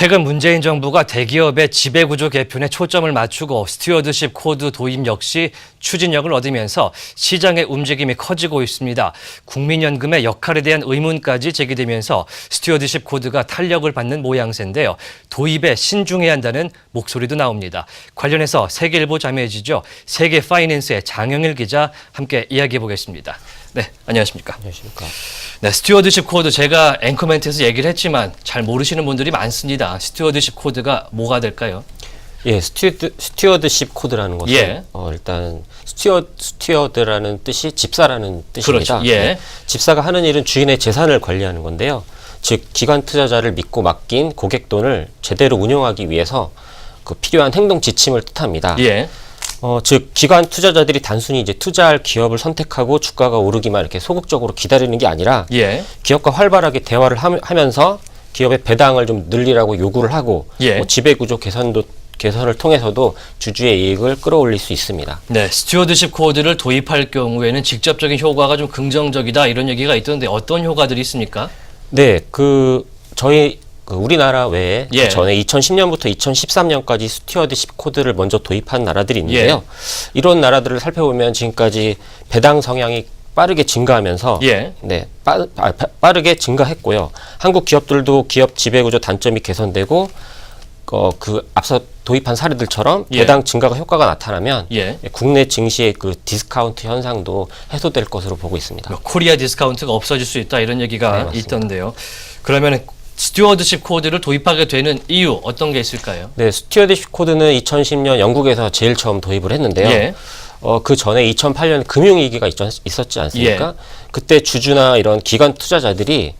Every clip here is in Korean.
최근 문재인 정부가 대기업의 지배구조 개편에 초점을 맞추고 스튜어드십 코드 도입 역시 추진력을 얻으면서 시장의 움직임이 커지고 있습니다. 국민연금의 역할에 대한 의문까지 제기되면서 스튜어드십 코드가 탄력을 받는 모양새인데요. 도입에 신중해야 한다는 목소리도 나옵니다. 관련해서 세계일보 자매지죠. 세계파이낸스의 장영일 기자 함께 이야기해 보겠습니다. 네, 안녕하십니까. 안녕하십니까. 네, 스튜어드십 코드 제가 앵커 멘트에서 얘기를 했지만 잘 모르시는 분들이 많습니다. 스튜어드십 코드가 뭐가 될까요? 예, 스튜어드십 코드라는 것은 예. 일단 스튜어드라는 뜻이 집사라는 뜻입니다. 그렇죠. 예. 네, 집사가 하는 일은 주인의 재산을 관리하는 건데요. 즉 기관 투자자를 믿고 맡긴 고객 돈을 제대로 운용하기 위해서 그 필요한 행동 지침을 뜻합니다. 예. 즉 기관 투자자들이 단순히 이제 투자할 기업을 선택하고 주가가 오르기만 이렇게 소극적으로 기다리는 게 아니라 예. 기업과 활발하게 대화를 하면서 기업의 배당을 좀 늘리라고 요구를 하고 예. 지배구조 개선을 통해서도 주주의 이익을 끌어올릴 수 있습니다. 네, 스튜어드십 코드를 도입할 경우에는 직접적인 효과가 좀 긍정적이다 이런 얘기가 있던데 어떤 효과들이 있습니까? 네, 저희 우리나라 외에 예. 전에 2010년부터 2013년까지 스튜어드십 코드를 먼저 도입한 나라들이 있는데요. 이런 나라들을 살펴보면 지금까지 배당 성향이 빠르게 증가하면서 예. 네, 빠르게 증가했고요. 한국 기업들도 기업 지배구조 단점이 개선되고 앞서 도입한 사례들처럼 예. 배당 증가가 효과가 나타나면 예. 국내 증시의 그 디스카운트 현상도 해소될 것으로 보고 있습니다. 코리아 디스카운트가 없어질 수 있다 이런 얘기가 네, 있던데요. 그러면 스튜어드십 코드를 도입하게 되는 이유 어떤 게 있을까요? 네, 스튜어드십 코드는 2010년 영국에서 제일 처음 도입을 했는데요. 예. 그 전에 2008년 금융위기가 있었지 않습니까? 예. 그때 주주나 이런 기관 투자자들이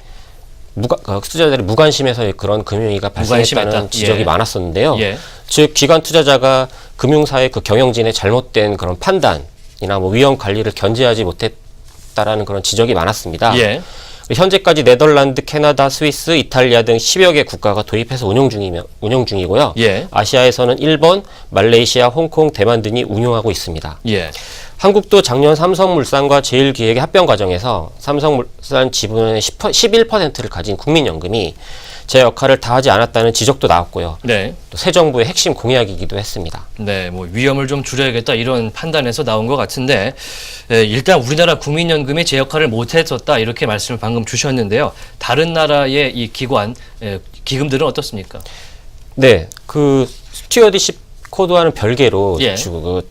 무관심해서 그런 금융위기가 발생했다는 무관심했다. 지적이 예. 많았었는데요. 예. 즉 기관 투자자가 금융사의 그 경영진의 잘못된 그런 판단이나 뭐 위험 관리를 견제하지 못했다라는 그런 지적이 많았습니다. 예. 현재까지 네덜란드, 캐나다, 스위스, 이탈리아 등 10여 개 국가가 도입해서 운영 중이고요. 예. 아시아에서는 일본, 말레이시아, 홍콩, 대만 등이 운용하고 있습니다. 예. 한국도 작년 삼성물산과 제일기획의 합병 과정에서 삼성물산 지분의 11%를 가진 국민연금이 제 역할을 다하지 않았다는 지적도 나왔고요. 네. 또 새 정부의 핵심 공약이기도 했습니다. 네, 뭐 위험을 좀 줄여야겠다 이런 판단에서 나온 것 같은데 일단 우리나라 국민연금이 제 역할을 못했었다 이렇게 말씀을 방금 주셨는데요. 다른 나라의 이 기금들은 어떻습니까? 네, 스튜어드십 코드와는 별개로 예.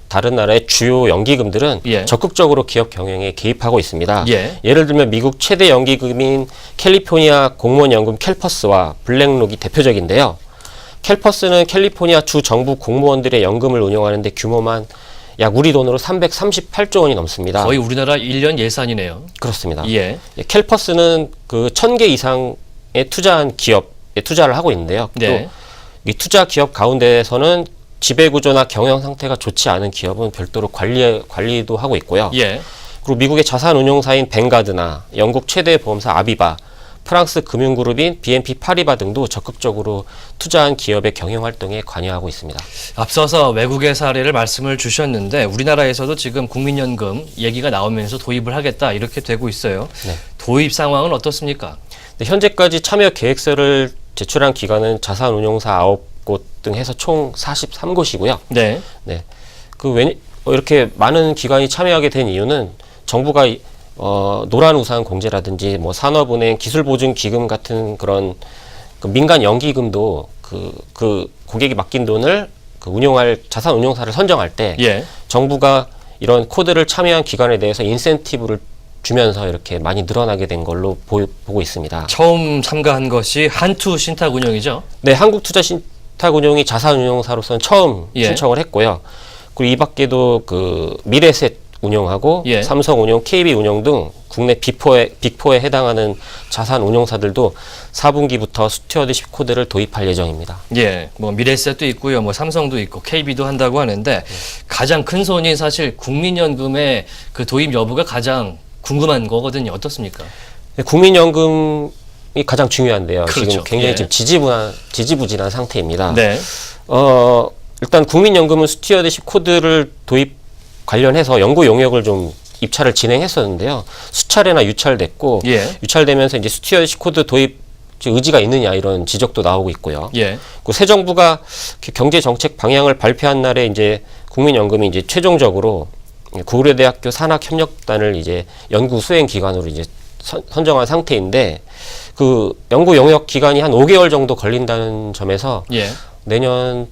다른 나라의 주요 연기금들은 예. 적극적으로 기업 경영에 개입하고 있습니다. 예. 예를 들면 미국 최대 연기금인 캘리포니아 공무원연금 캘퍼스와 블랙록이 대표적인데요. 캘퍼스는 캘리포니아 주 정부 공무원들의 연금을 운영하는데 규모만 약 우리 돈으로 338조 원이 넘습니다. 거의 우리나라 1년 예산이네요. 그렇습니다. 예. 캘퍼스는 1000개 이상의 투자한 기업에 투자를 하고 있는데요. 네. 또 이 투자 기업 가운데에서는 지배구조나 경영 상태가 좋지 않은 기업은 별도로 관리도 하고 있고요. 예. 그리고 미국의 자산운용사인 뱅가드나 영국 최대 보험사 아비바, 프랑스 금융그룹인 BNP 파리바 등도 적극적으로 투자한 기업의 경영활동에 관여하고 있습니다. 앞서서 외국의 사례를 말씀을 주셨는데 우리나라에서도 지금 국민연금 얘기가 나오면서 도입을 하겠다 이렇게 되고 있어요. 네. 도입 상황은 어떻습니까? 현재까지 참여 계획서를 제출한 기관은 자산운용사 9곳 등 해서 총 43곳이고요. 네. 네. 이렇게 많은 기관이 참여하게 된 이유는 정부가 노란우산 공제라든지 뭐 산업은행 기술보증기금 같은 그런 민간 연기금도 그 고객이 맡긴 돈을 운용할 자산운용사를 선정할 때 예. 정부가 이런 코드를 참여한 기관에 대해서 인센티브를 주면서 이렇게 많이 늘어나게 된 걸로 보고 있습니다. 처음 참가한 것이 한투신탁운용이죠? 네, 한국투자신탁운용이 자산운용사로서는 처음 예. 신청을 했고요. 그리고 이 밖에도 미래셋 운용하고 예. 삼성운용, KB운용 등 국내 빅4에 해당하는 자산운용사들도 4분기부터 스튜어드십 코드를 도입할 예정입니다. 예, 뭐 미래셋도 있고요, 뭐 삼성도 있고 KB도 한다고 하는데 가장 큰 손이 사실 국민연금의 그 도입 여부가 가장 궁금한 거거든요. 어떻습니까? 네, 국민연금이 가장 중요한데요. 그렇죠. 지금 굉장히 예. 지금 지지부진한 상태입니다. 네. 일단 국민연금은 스튜어드십 코드를 도입 관련해서 연구 용역을 좀 입찰을 진행했었는데요. 수차례나 유찰됐고 예. 유찰되면서 이제 스튜어드십 코드 도입 의지가 있느냐 이런 지적도 나오고 있고요. 예. 그 새 정부가 경제 정책 방향을 발표한 날에 이제 국민연금이 이제 최종적으로 고려대학교 산학협력단을 이제 연구 수행 기관으로 이제 선정한 상태인데 그 연구 용역 기간이 한 5개월 정도 걸린다는 점에서 예. 내년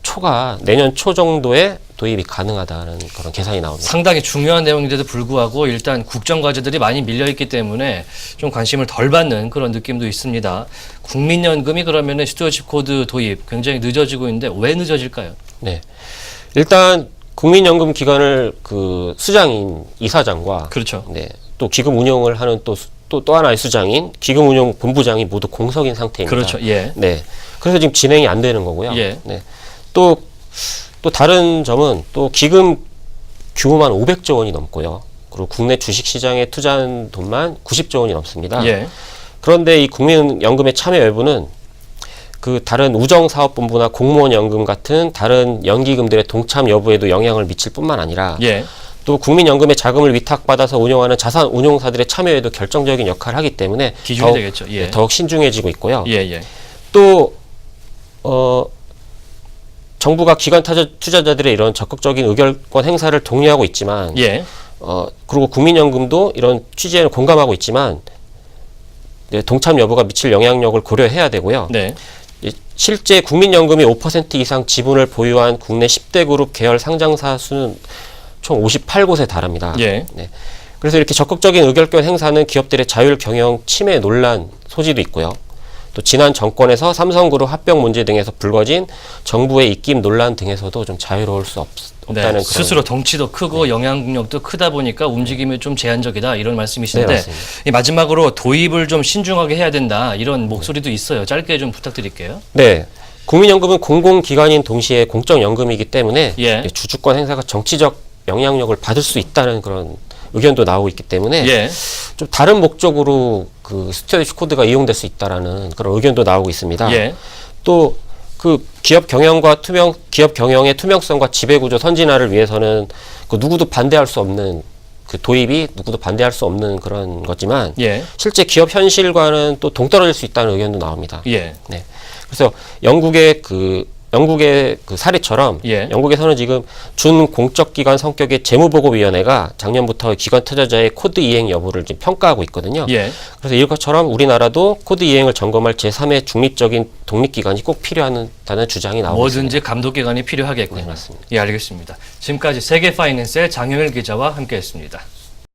초 정도에 도입이 가능하다는 그런 계산이 나옵니다. 상당히 중요한 내용인데도 불구하고 일단 국정 과제들이 많이 밀려있기 때문에 좀 관심을 덜 받는 그런 느낌도 있습니다. 국민연금이 그러면은 스튜어드십 코드 도입 굉장히 늦어지고 있는데 왜 늦어질까요? 네. 일단 국민연금 기관을 그 수장인 이사장과 그렇죠. 네. 또 기금 운영을 하는 또 하나의 수장인 기금 운영 본부장이 모두 공석인 상태입니다. 그렇죠. 예. 네. 그래서 지금 진행이 안 되는 거고요. 예. 네. 또 다른 점은 또 기금 규모만 500조 원이 넘고요. 그리고 국내 주식 시장에 투자한 돈만 90조 원이 넘습니다. 예. 그런데 이 국민연금의 참여 여부는 그 다른 우정사업본부나 공무원연금 같은 다른 연기금들의 동참 여부에도 영향을 미칠 뿐만 아니라 예. 또 국민연금의 자금을 위탁받아서 운영하는 자산 운용사들의 참여에도 결정적인 역할을 하기 때문에 기준이 되겠죠. 예. 더욱 신중해지고 있고요. 예, 예. 또 정부가 기관 투자자들의 이런 적극적인 의결권 행사를 독려하고 있지만 예. 그리고 국민연금도 이런 취지에는 공감하고 있지만 동참 여부가 미칠 영향력을 고려해야 되고요. 네. 실제 국민연금이 5% 이상 지분을 보유한 국내 10대 그룹 계열 상장사 수는 총 58곳에 달합니다. 예. 네. 그래서 이렇게 적극적인 의결권 행사는 기업들의 자율 경영 침해 논란 소지도 있고요. 또 지난 정권에서 삼성그룹 합병 문제 등에서 불거진 정부의 입김 논란 등에서도 좀 자유로울 수 없다는 네, 그런 스스로 덩치도 크고 영향력도 크다 보니까 움직임이 좀 제한적이다 이런 말씀이신데 네, 맞습니다. 이 마지막으로 도입을 좀 신중하게 해야 된다 이런 목소리도 있어요. 짧게 좀 부탁드릴게요. 네. 국민연금은 공공기관인 동시에 공적연금이기 때문에 예. 주주권 행사가 정치적 영향력을 받을 수 있다는 그런 의견도 나오고 있기 때문에 예. 좀 다른 목적으로 그 스튜어드십 코드가 이용될 수 있다라는 그런 의견도 나오고 있습니다. 예. 또 그 기업 경영의 투명성과 지배구조 선진화를 위해서는 그 누구도 반대할 수 없는 그 도입이 누구도 반대할 수 없는 그런 거지만 예. 실제 기업 현실과는 또 동떨어질 수 있다는 의견도 나옵니다. 예. 네. 그래서 영국의 그 사례처럼 예. 영국에서는 지금 준공적기관 성격의 재무보고위원회가 작년부터 기관 투자자의 코드 이행 여부를 지금 평가하고 있거든요. 예. 그래서 이것처럼 우리나라도 코드 이행을 점검할 제3의 중립적인 독립기관이 꼭 필요하다는 주장이 나오고 뭐든지 있습니다. 감독기관이 필요하겠군요. 네, 맞습니다. 예, 알겠습니다. 지금까지 세계파이낸스의 장영일 기자와 함께했습니다.